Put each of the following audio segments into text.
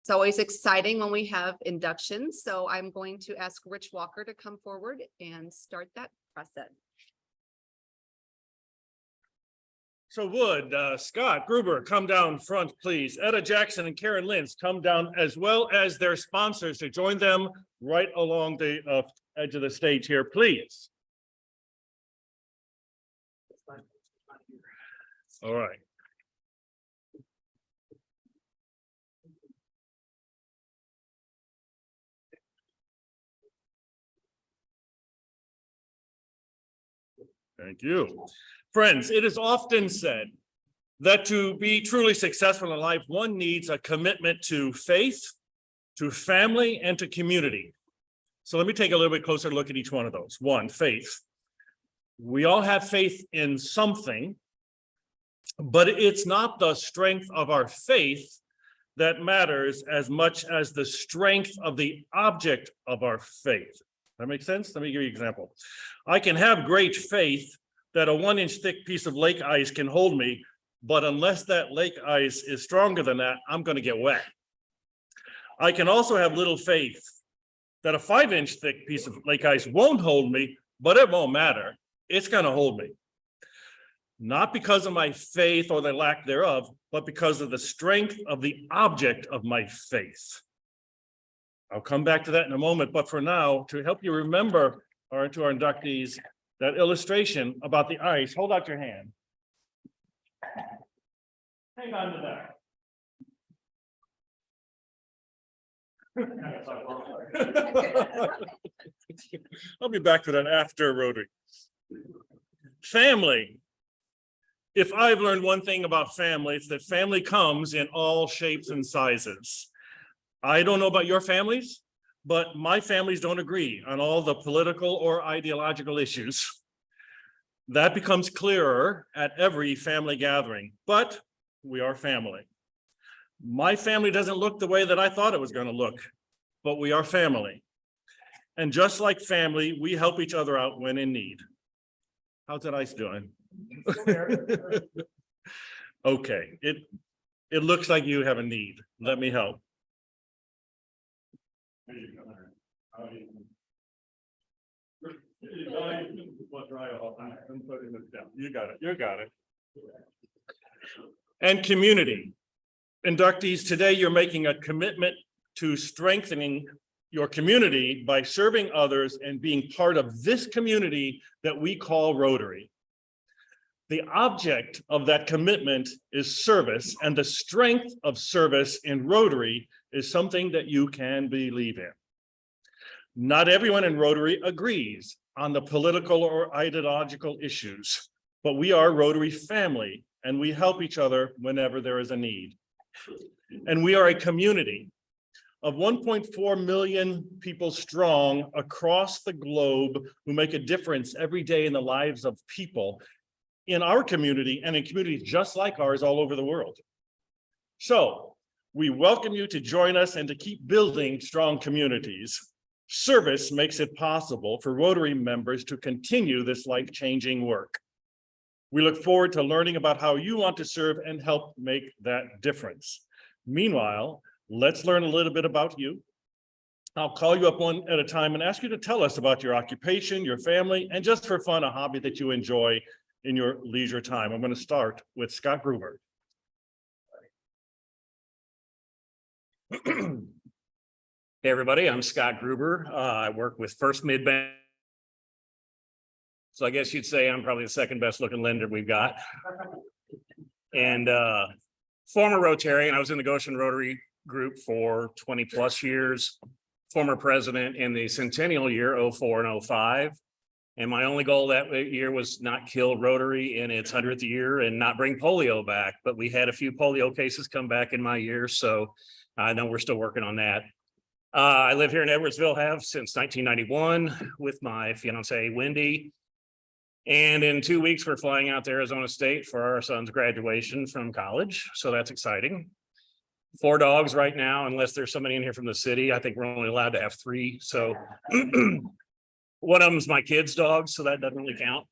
It's always exciting when we have inductions, so I'm going to ask Rich Walker to come forward and start that process. So would Scott Gruber come down front, please? Etta Jackson and Karen Lynch come down, as well as their sponsors, to join them right along the edge of the stage here, please. All right. Thank you. Friends, it is often said that to be truly successful in life, one needs a commitment to faith, to family, and to community. So let me take a little bit closer look at each one of those. One, faith. We all have faith in something, but it's not the strength of our faith that matters as much as the strength of the object of our faith. That makes sense? Let me give you an example. I can have great faith that a 1-inch thick piece of lake ice can hold me, but unless that lake ice is stronger than that, I'm going to get wet. I can also have little faith that a 5-inch thick piece of lake ice won't hold me, but it won't matter. It's going to hold me. Not because of my faith or the lack thereof, but because of the strength of the object of my faith. I'll come back to that in a moment, but for now, to help you remember, or to our inductees, that illustration about the ice, hold out your hand. Hang on to that. I'll be back for that after Rotary. Family. If I've learned one thing about family, it's that family comes in all shapes and sizes. I don't know about your families, but my families don't agree on all the political or ideological issues. That becomes clearer at every family gathering, but we are family. My family doesn't look the way that I thought it was going to look, but we are family. And just like family, we help each other out when in need. How's that ice doing? Okay, it looks like you have a need. Let me help. You got it. You got it. And community. Inductees, today you're making a commitment to strengthening your community by serving others and being part of this community that we call Rotary. The object of that commitment is service, and the strength of service in Rotary is something that you can believe in. Not everyone in Rotary agrees on the political or ideological issues, but we are Rotary family, and we help each other whenever there is a need. And we are a community of 1.4 million people strong across the globe who make a difference every day in the lives of people in our community and in communities just like ours all over the world. So we welcome you to join us and to keep building strong communities. Service makes it possible for Rotary members to continue this life-changing work. We look forward to learning about how you want to serve and help make that difference. Meanwhile, let's learn a little bit about you. I'll call you up one at a time and ask you to tell us about your occupation, your family, and just for fun, a hobby that you enjoy in your leisure time. I'm going to start with Scott Gruber. Hey everybody, I'm Scott Gruber. I work with First Mid Bank. So I guess you'd say I'm probably the second best looking lender we've got. And former Rotarian. I was in the Goshen Rotary group for 20 plus years. Former president in the centennial year, 04 and 05. And my only goal that year was not kill Rotary in its 100th year and not bring polio back. But we had a few polio cases come back in my year. So I know we're still working on that. I live here in Edwardsville, have since 1991 with my fiance, Wendy. And in 2 weeks, we're flying out to Arizona State for our son's graduation from college. So that's exciting. 4 dogs right now, unless there's somebody in here from the city. I think we're only allowed to have 3. So one of them's my kid's dog, so that doesn't really count.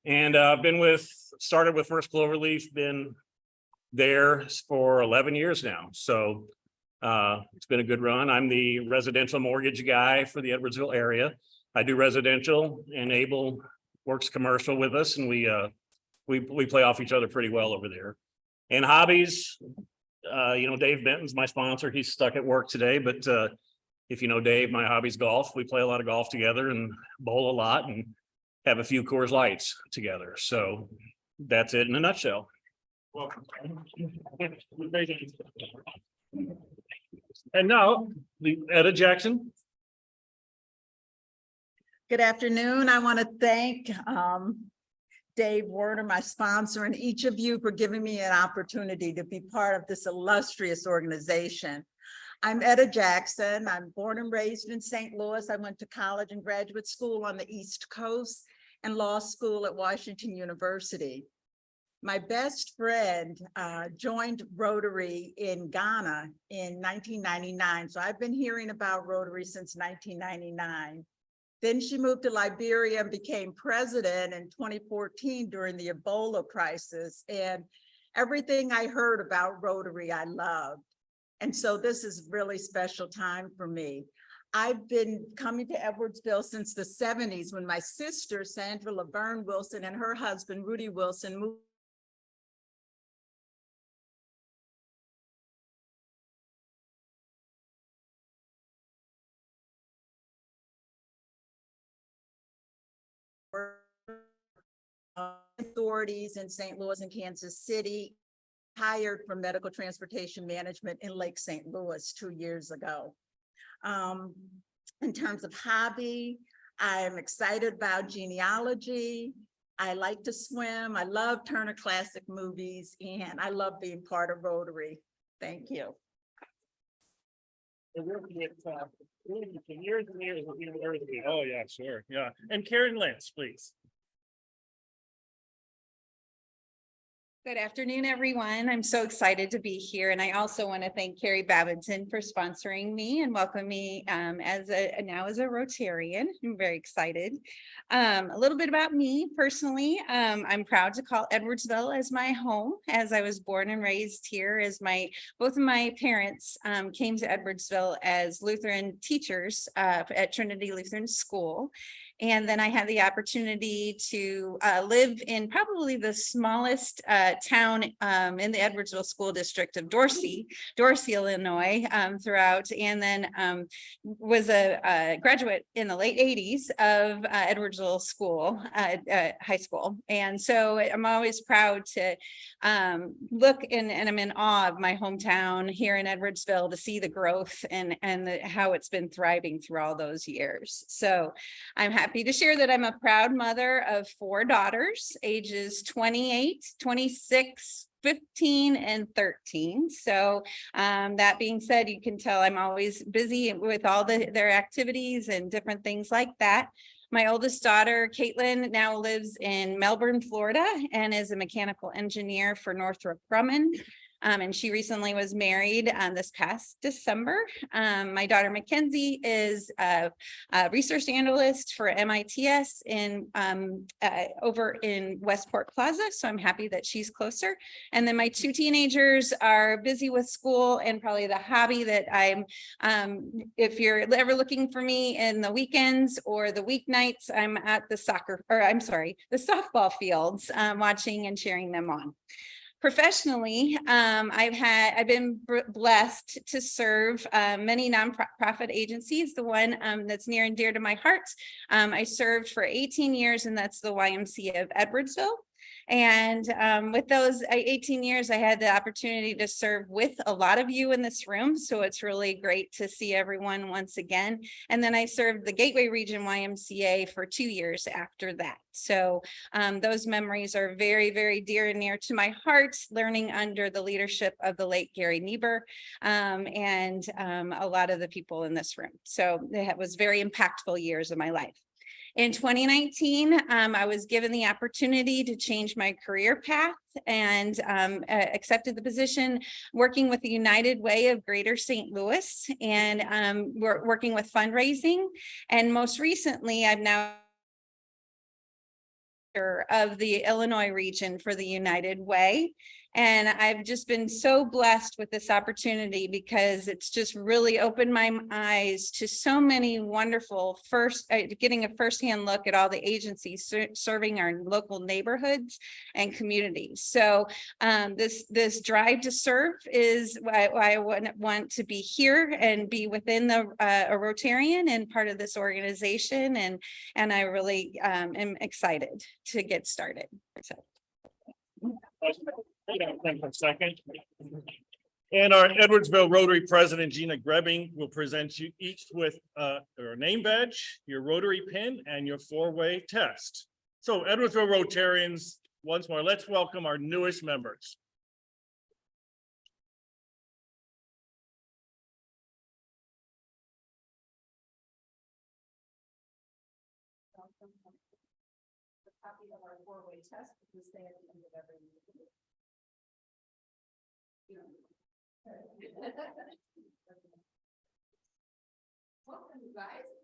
And I've started with First Cloverleaf, been there for 11 years now. So It's been a good run. I'm the residential mortgage guy for the Edwardsville area. I do residential, and Abel works commercial with us, and we play off each other pretty well over there. And hobbies, Dave Benton's my sponsor. He's stuck at work today, but if you know Dave, my hobby's golf. We play a lot of golf together and bowl a lot and have a few Coors Lights together. So that's it in a nutshell. Welcome. And now, Etta Jackson. Good afternoon. I want to thank Dave Werner, my sponsor, and each of you for giving me an opportunity to be part of this illustrious organization. I'm Etta Jackson. I'm born and raised in St. Louis. I went to college and graduate school on the East Coast and law school at Washington University. My best friend joined Rotary in Ghana in 1999. So I've been hearing about Rotary since 1999. Then she moved to Liberia and became president in 2014 during the Ebola crisis. And everything I heard about Rotary, I loved. And so this is a really special time for me. I've been coming to Edwardsville since the 70s when my sister, Sandra Laverne Wilson, and her husband, Rudy Wilson, moved authorities in St. Louis and Kansas City, hired for medical transportation management in Lake St. Louis 2 years ago. In terms of hobby, I'm excited about genealogy. I like to swim. I love Turner Classic Movies, and I love being part of Rotary. Thank you. Oh, yeah, sure. Yeah. And Karen Lentz, please. Good afternoon, everyone. I'm so excited to be here. And I also want to thank Carrie Babington for sponsoring me and welcome me now as a Rotarian. I'm very excited. A little bit about me personally. I'm proud to call Edwardsville as my home, as I was born and raised here, as both of my parents came to Edwardsville as Lutheran teachers at Trinity Lutheran School. And then I had the opportunity to live in probably the smallest town in the Edwardsville School District of Dorsey, Illinois, throughout, and then was a graduate in the late 80s of Edwardsville School, high school. And so I'm always proud to look and I'm in awe of my hometown here in Edwardsville to see the growth and how it's been thriving through all those years. So I'm happy to share that I'm a proud mother of 4 daughters, ages 28, 26, 15, and 13. So that being said, you can tell I'm always busy with all their activities and different things like that. My oldest daughter, Caitlin, now lives in Melbourne, Florida, and is a mechanical engineer for Northrop Grumman. And she recently was married this past December. My daughter Mackenzie is a research analyst for MITS over in Westport Plaza. So I'm happy that she's closer. And then my 2 teenagers are busy with school, and probably the hobby that I'm, if you're ever looking for me in the weekends or the weeknights, I'm at the softball fields, watching and cheering them on. Professionally, I've been blessed to serve many nonprofit agencies. The one that's near and dear to my heart, I served for 18 years, and that's the YMCA of Edwardsville. And with those 18 years, I had the opportunity to serve with a lot of you in this room. So it's really great to see everyone once again. And then I served the Gateway Region YMCA for 2 years after that. So those memories are very, very dear and near to my heart, learning under the leadership of the late Gary Niebuhr and a lot of the people in this room. So it was very impactful years of my life. In 2019, I was given the opportunity to change my career path and accepted the position working with the United Way of Greater St. Louis, and we're working with fundraising. And most recently, I've now of the Illinois region for the United Way. And I've just been so blessed with this opportunity because it's just really opened my eyes to so many wonderful getting a firsthand look at all the agencies serving our local neighborhoods and communities. So this drive to serve is why I want to be here and be within a Rotarian and part of this organization. And I really am excited to get started. So. And our Edwardsville Rotary President Gina Grebbing will present you each with your name badge, your Rotary pin, and your four-way test. So Edwardsville Rotarians, once more, let's welcome our newest members. Copy of our four-way test because they at the end of every meeting. Welcome, you guys.